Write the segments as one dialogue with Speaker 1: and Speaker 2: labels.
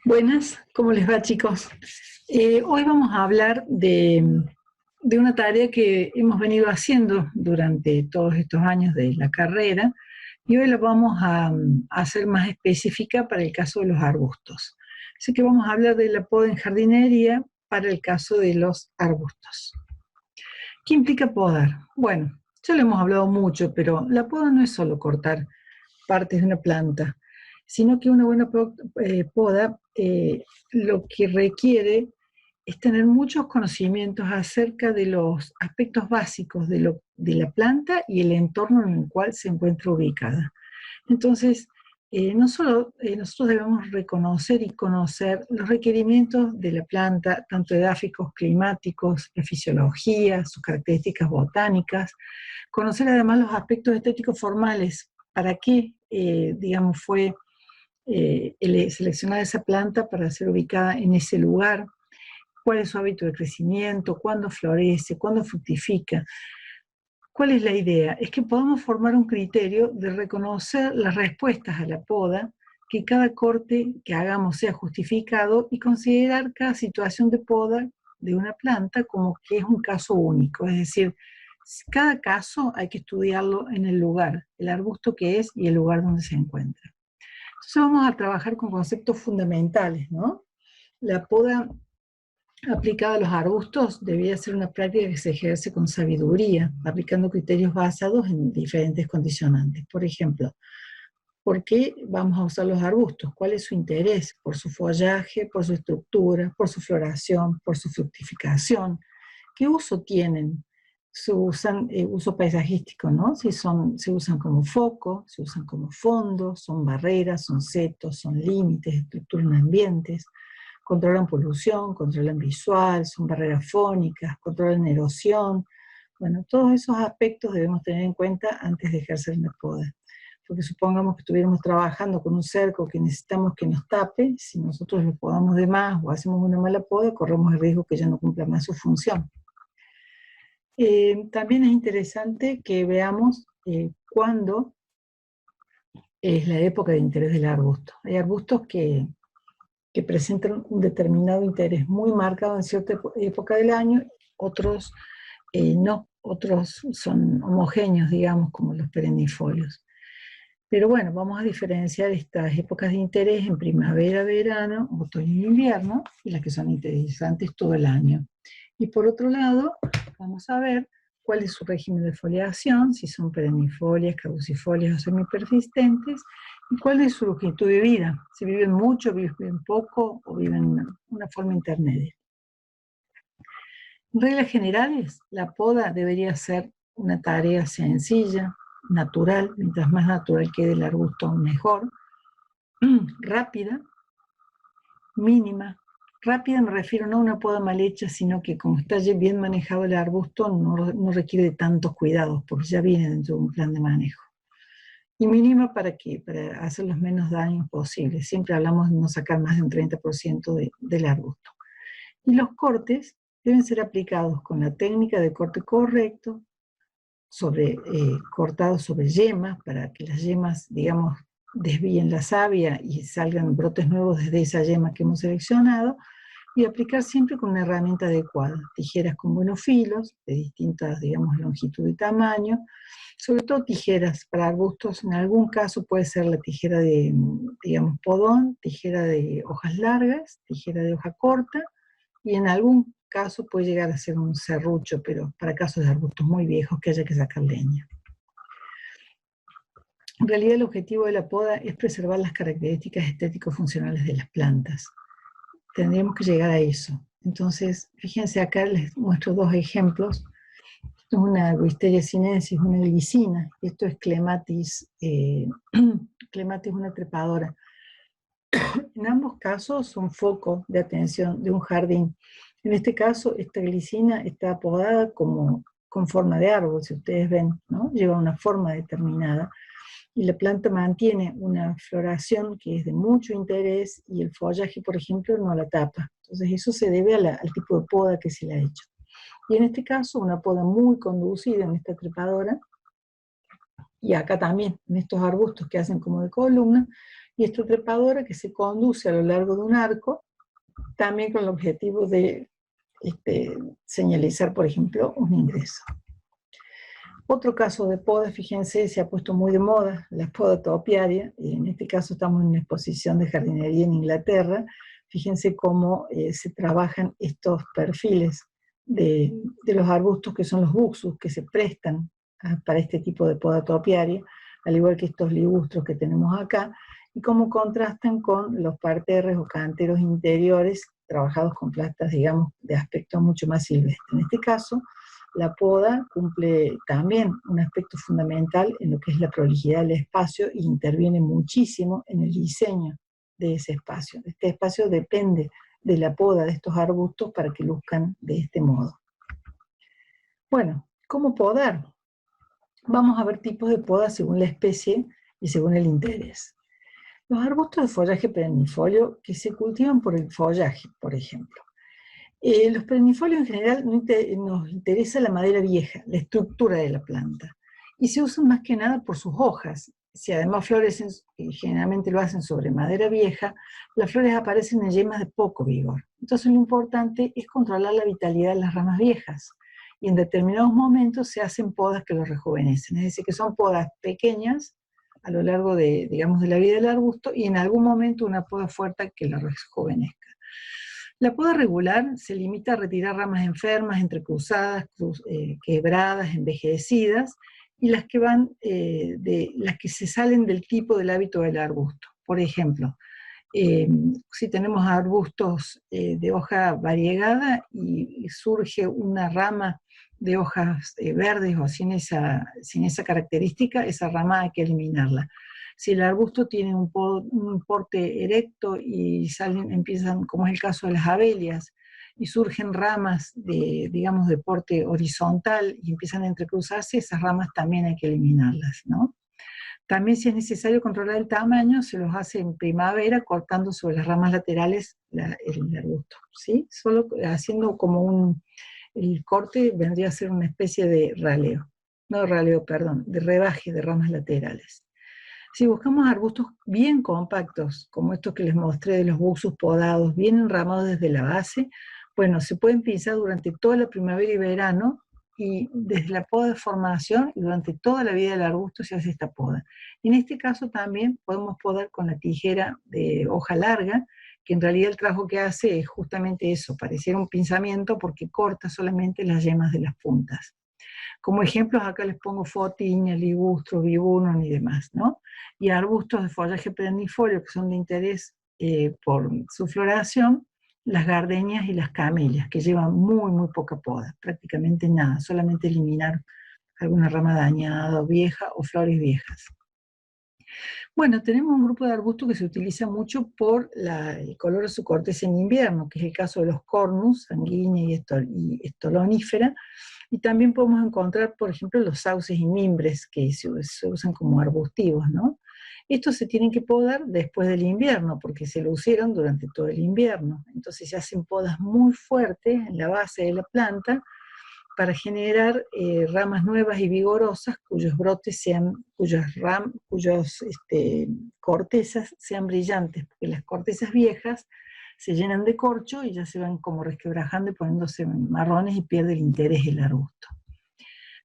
Speaker 1: Buenas, ¿cómo les va, chicos? Hoy vamos a hablar de una tarea que hemos venido haciendo durante todos estos años de la carrera y hoy la vamos a hacer más específica para el caso de los arbustos. Así que vamos a hablar de la poda en jardinería para el caso de los arbustos. ¿Qué implica podar? Bueno, ya lo hemos hablado mucho, pero la poda no es solo cortar partes de una planta, sino que una buena poda lo que requiere es tener muchos conocimientos acerca de los aspectos básicos de la planta y el entorno en el cual se encuentra ubicada. Entonces, no solo nosotros debemos reconocer y conocer los requerimientos de la planta, tanto edáficos, climáticos, la fisiología, sus características botánicas, conocer además los aspectos estéticos formales, para qué, digamos, fue seleccionada esa planta para ser ubicada en ese lugar, cuál es su hábito de crecimiento, cuándo florece, cuándo fructifica. ¿Cuál es la idea? Es que podamos formar un criterio de reconocer las respuestas a la poda, que cada corte que hagamos sea justificado y considerar cada situación de poda de una planta como que es un caso único. Es decir, cada caso hay que estudiarlo en el lugar, el arbusto que es y el lugar donde se encuentra. Entonces vamos a trabajar con conceptos fundamentales, ¿no? La poda aplicada a los arbustos debería ser una práctica que se ejerce con sabiduría, aplicando criterios basados en diferentes condicionantes. Por ejemplo, ¿por qué vamos a usar los arbustos? ¿Cuál es su interés? ¿Por su follaje, por su estructura, por su floración, por su fructificación? ¿Qué uso tienen? Se usan uso paisajístico, ¿no? Si se usan como foco, se usan como fondo, son barreras, son setos, son límites, estructuran ambientes, controlan polución, controlan visual, son barreras fónicas, controlan erosión. Bueno, todos esos aspectos debemos tener en cuenta antes de ejercer una poda. Porque supongamos que estuviéramos trabajando con un cerco que necesitamos que nos tape, si nosotros lo podamos de más o hacemos una mala poda, corremos el riesgo que ya no cumpla más su función. También es interesante que veamos cuándo es la época de interés del arbusto. Hay arbustos que presentan un determinado interés muy marcado en cierta época del año, otros no, otros son homogéneos, digamos, como los perennifolios. Pero bueno, vamos a diferenciar estas épocas de interés en primavera, verano, otoño y invierno, y las que son interesantes todo el año. Y por otro lado, vamos a ver cuál es su régimen de foliación, si son perennifolias, caducifolias o semipersistentes, y cuál es su longitud de vida, si viven mucho, viven poco o viven una forma intermedia. En reglas generales, la poda debería ser una tarea sencilla, natural, mientras más natural quede el arbusto mejor, rápida, mínima. Rápida me refiero no a una poda mal hecha, sino que como está bien manejado el arbusto, no requiere de tantos cuidados, porque ya viene dentro de un plan de manejo. Y mínima para hacer los menos daños posibles. Siempre hablamos de no sacar más de un 30% del arbusto. Y los cortes deben ser aplicados con la técnica de corte correcto, cortados sobre yemas, para que las yemas, digamos, desvíen la savia y salgan brotes nuevos desde esa yema que hemos seleccionado, y aplicar siempre con una herramienta adecuada, tijeras con buenos filos, de distintas, digamos, longitud y tamaño, sobre todo tijeras para arbustos. En algún caso puede ser la tijera de, digamos, podón, tijera de hojas largas, tijera de hoja corta, y en algún caso puede llegar a ser un serrucho, pero para casos de arbustos muy viejos que haya que sacar leña. En realidad el objetivo de la poda es preservar las características estético-funcionales de las plantas. Tendríamos que llegar a eso. Entonces, fíjense acá, les muestro dos ejemplos. Esto es una Wisteria sinensis, una glicina, y esto es Clematis, Clematis una trepadora. En ambos casos son foco de atención de un jardín. En este caso, esta glicina está apodada con forma de árbol, si ustedes ven, ¿no? Lleva una forma determinada. Y la planta mantiene una floración que es de mucho interés y el follaje, por ejemplo, no la tapa. Entonces eso se debe al tipo de poda que se le ha hecho. Y en este caso, una poda muy conducida en esta trepadora, y acá también, en estos arbustos que hacen como de columna, y esta trepadora que se conduce a lo largo de un arco, también con el objetivo de señalizar, por ejemplo, un ingreso. Otro caso de poda, fíjense, se ha puesto muy de moda, la poda topiaria, y en este caso estamos en una exposición de jardinería en Inglaterra. Fíjense cómo se trabajan estos perfiles de los arbustos que son los buxus, que se prestan para este tipo de poda topiaria, al igual que estos ligustros que tenemos acá, y cómo contrastan con los parterres o canteros interiores trabajados con plantas, digamos, de aspecto mucho más silvestre. En este caso, la poda cumple también un aspecto fundamental en lo que es la prolijidad del espacio e interviene muchísimo en el diseño de ese espacio. Este espacio depende de la poda de estos arbustos para que luzcan de este modo. Bueno, ¿cómo podar? Vamos a ver tipos de poda según la especie y según el interés. Los arbustos de follaje perennifolio que se cultivan por el follaje, por ejemplo. Los perennifolios en general nos interesa la madera vieja, la estructura de la planta, y se usan más que nada por sus hojas. Si además florecen, y generalmente lo hacen sobre madera vieja, las flores aparecen en yemas de poco vigor. Entonces lo importante es controlar la vitalidad de las ramas viejas, y en determinados momentos se hacen podas que los rejuvenecen, es decir, que son podas pequeñas a lo largo de, digamos, de la vida del arbusto, y en algún momento una poda fuerte que lo rejuvenezca. La poda regular se limita a retirar ramas enfermas, entrecruzadas, quebradas, envejecidas, y las que las que se salen del tipo del hábito del arbusto. Por ejemplo, si tenemos arbustos de hoja variegada y surge una rama de hojas verdes o sin esa característica, esa rama hay que eliminarla. Si el arbusto tiene un porte erecto y empiezan, como es el caso de las abelias, y surgen ramas digamos, de porte horizontal y empiezan a entrecruzarse, esas ramas también hay que eliminarlas, ¿no? También, si es necesario controlar el tamaño, se los hace en primavera cortando sobre las ramas laterales el arbusto, ¿sí? Solo haciendo como el corte vendría a ser una especie de raleo, no raleo, perdón, de rebaje de ramas laterales. Si buscamos arbustos bien compactos, como estos que les mostré de los buxus podados, bien enramados desde la base, bueno, se pueden pinzar durante toda la primavera y verano, y desde la poda de formación y durante toda la vida del arbusto se hace esta poda. En este caso también podemos podar con la tijera de hoja larga, que en realidad el trabajo que hace es justamente eso, pareciera un pinzamiento porque corta solamente las yemas de las puntas. Como ejemplos acá les pongo fotiña, ligustro, viburnum y demás, ¿no? Y arbustos de follaje perennifolio que son de interés por su floración, las gardenias y las camelias, que llevan muy, muy poca poda, prácticamente nada, solamente eliminar alguna rama dañada o vieja o flores viejas. Bueno, tenemos un grupo de arbustos que se utiliza mucho por el color de su corteza en invierno, que es el caso de los cornus, sanguínea y estolonífera, y también podemos encontrar, por ejemplo, los sauces y mimbres, que se usan como arbustivos, ¿no? Estos se tienen que podar después del invierno, porque se lucieron durante todo el invierno. Entonces se hacen podas muy fuertes en la base de la planta para generar ramas nuevas y vigorosas cuyos brotes cuyas cortezas sean brillantes, porque las cortezas viejas se llenan de corcho y ya se van como resquebrajando y poniéndose marrones y pierde el interés del arbusto.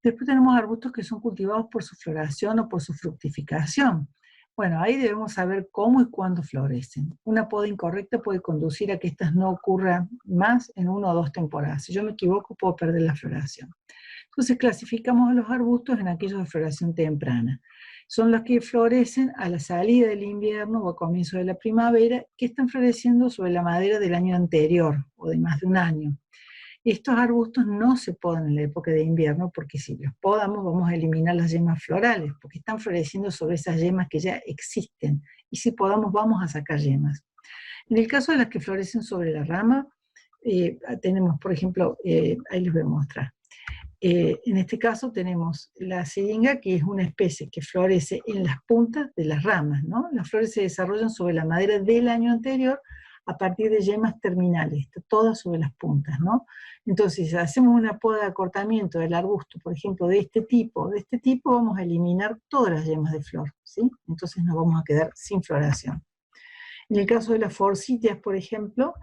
Speaker 1: Después tenemos arbustos que son cultivados por su floración o por su fructificación. Bueno, ahí debemos saber cómo y cuándo florecen. Una poda incorrecta puede conducir a que estas no ocurran más en 1 o 2 temporadas. Si yo me equivoco, puedo perder la floración. Entonces clasificamos a los arbustos en aquellos de floración temprana. Son los que florecen a la salida del invierno o a comienzo de la primavera, que están floreciendo sobre la madera del año anterior o de más de un año. Estos arbustos no se podan en la época de invierno porque si los podamos vamos a eliminar las yemas florales porque están floreciendo sobre esas yemas que ya existen y si podamos vamos a sacar yemas. En el caso de las que florecen sobre la rama, tenemos, por ejemplo, ahí les voy a mostrar. En este caso tenemos la siringa, que es una especie que florece en las puntas de las ramas, ¿no? Las flores se desarrollan sobre la madera del año anterior a partir de yemas terminales, todas sobre las puntas, ¿no? Entonces, si hacemos una poda de acortamiento del arbusto, por ejemplo, de este tipo, vamos a eliminar todas las yemas de flor, ¿sí? Entonces nos vamos a quedar sin floración. En el caso de las forsythias, por ejemplo,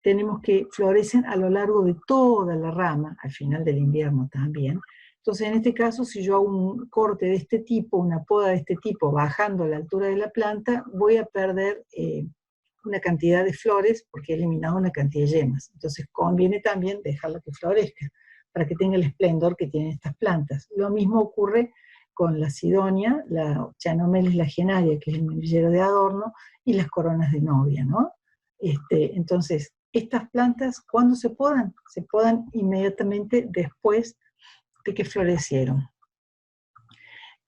Speaker 1: tenemos que florecen a lo largo de toda la rama, al final del invierno también. Entonces, en este caso, si yo hago un corte de este tipo, una poda de este tipo, bajando a la altura de la planta, voy a perder una cantidad de flores porque he eliminado una cantidad de yemas. Entonces, conviene también dejarla que florezca para que tenga el esplendor que tienen estas plantas. Lo mismo ocurre con la sidonia, la Chianomeles lagenaria, que es el membillero de adorno, y las coronas de novia, ¿no? Entonces, estas plantas, ¿cuándo se podan? Se podan inmediatamente después de que florecieron.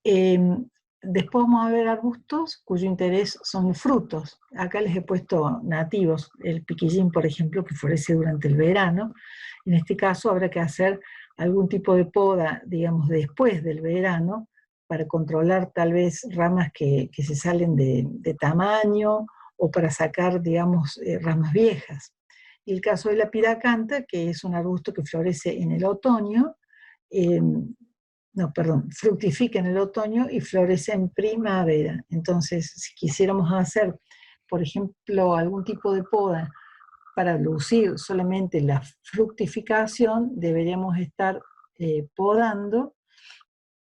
Speaker 1: Después vamos a ver arbustos cuyo interés son los frutos. Acá les he puesto nativos, el piquillín, por ejemplo, que florece durante el verano. En este caso habrá que hacer algún tipo de poda, digamos, después del verano, para controlar tal vez ramas que se salen de tamaño, o para sacar, digamos, ramas viejas. Y el caso de la piracanta, que es un arbusto que florece en el otoño, fructifica en el otoño y florece en primavera. Entonces, si quisiéramos hacer, por ejemplo, algún tipo de poda para lucir solamente la fructificación, deberíamos estar podando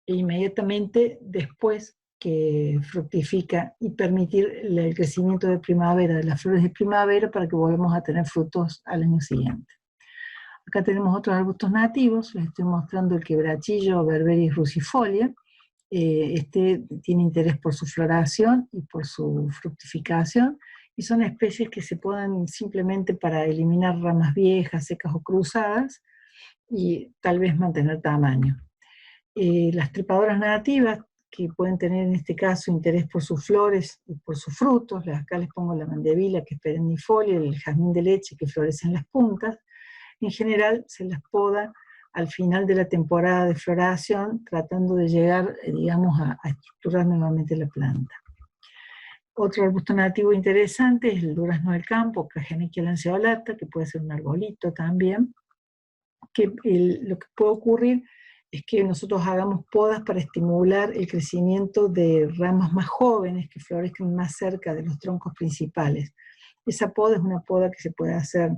Speaker 1: inmediatamente después que fructifica y permitir el crecimiento de primavera, de las flores de primavera, para que volvamos a tener frutos al año siguiente. Acá tenemos otros arbustos nativos, les estoy mostrando el quebrachillo, Berberis rucifolia. Este tiene interés por su floración y por su fructificación, y son especies que se podan simplemente para eliminar ramas viejas, secas o cruzadas, y tal vez mantener tamaño. Las trepadoras nativas, que pueden tener en este caso interés por sus flores y por sus frutos, acá les pongo la mandevila, que es perennifolia, el jazmín de leche, que florece en las puntas. En general se las poda al final de la temporada de floración, tratando de llegar, digamos, a estructurar nuevamente la planta. Otro arbusto nativo interesante es el durazno del campo, Cagenequia lanceolata, que puede ser un arbolito también, que lo que puede ocurrir es que nosotros hagamos podas para estimular el crecimiento de ramas más jóvenes que florezcan más cerca de los troncos principales. Esa poda es una poda que se puede hacer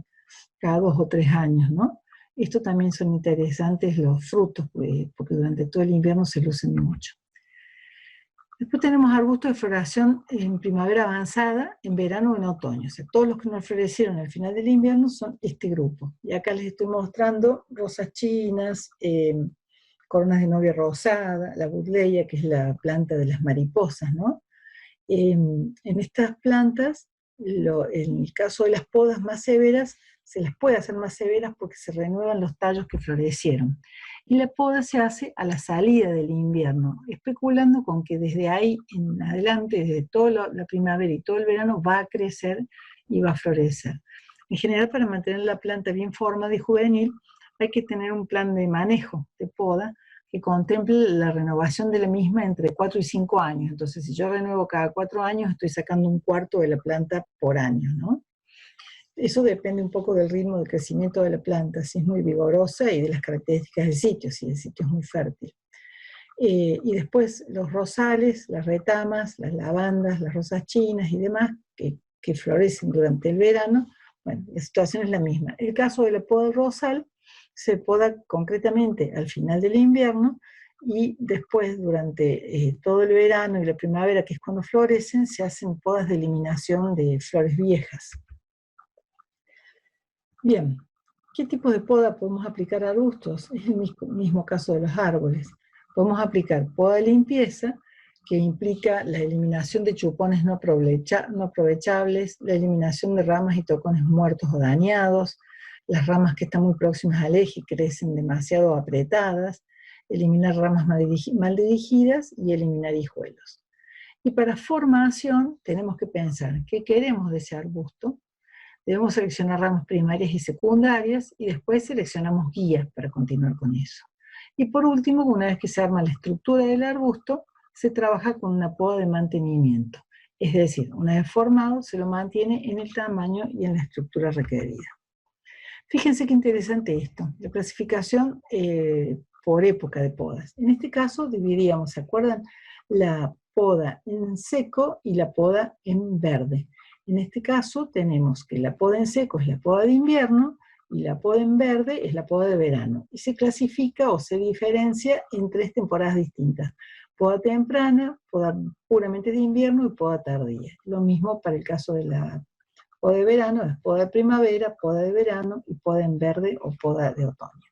Speaker 1: cada 2 o 3 años, ¿no? Esto también son interesantes los frutos, porque durante todo el invierno se lucen mucho. Después tenemos arbustos de floración en primavera avanzada, en verano o en otoño. O sea, todos los que no florecieron al final del invierno son este grupo. Y acá les estoy mostrando rosas chinas, coronas de novia rosada, la budleia, que es la planta de las mariposas, ¿no? En estas plantas, en el caso de las podas más severas, se las puede hacer más severas porque se renuevan los tallos que florecieron. Y la poda se hace a la salida del invierno, especulando con que desde ahí en adelante, desde toda la primavera y todo el verano, va a crecer y va a florecer. En general, para mantener la planta bien formada y juvenil, hay que tener un plan de manejo de poda que contemple la renovación de la misma entre 4 y 5 años. Entonces, si yo renuevo cada 4 años, estoy sacando un cuarto de la planta por año, ¿no? Eso depende un poco del ritmo de crecimiento de la planta, si es muy vigorosa, y de las características del sitio, si el sitio es muy fértil. Y después los rosales, las retamas, las lavandas, las rosas chinas y demás, que florecen durante el verano. Bueno, la situación es la misma. El caso de la poda rosal se poda concretamente al final del invierno, y después durante todo el verano y la primavera, que es cuando florecen, se hacen podas de eliminación de flores viejas. Bien, ¿qué tipo de poda podemos aplicar a arbustos? Es el mismo caso de los árboles. Podemos aplicar poda de limpieza, que implica la eliminación de chupones no aprovechables, la eliminación de ramas y tocones muertos o dañados, las ramas que están muy próximas al eje y crecen demasiado apretadas, eliminar ramas mal dirigidas y eliminar hijuelos. Y para formación tenemos que pensar qué queremos de ese arbusto. Debemos seleccionar ramas primarias y secundarias, y después seleccionamos guías para continuar con eso. Y por último, una vez que se arma la estructura del arbusto, se trabaja con una poda de mantenimiento. Es decir, una vez formado, se lo mantiene en el tamaño y en la estructura requerida. Fíjense qué interesante esto, la clasificación por época de podas. En este caso dividíamos, ¿se acuerdan? La poda en seco y la poda en verde. En este caso tenemos que la poda en seco es la poda de invierno y la poda en verde es la poda de verano. Y se clasifica o se diferencia en 3 temporadas distintas: poda temprana, poda puramente de invierno y poda tardía. Lo mismo para el caso de la poda de verano, es poda de primavera, poda de verano y poda en verde o poda de otoño.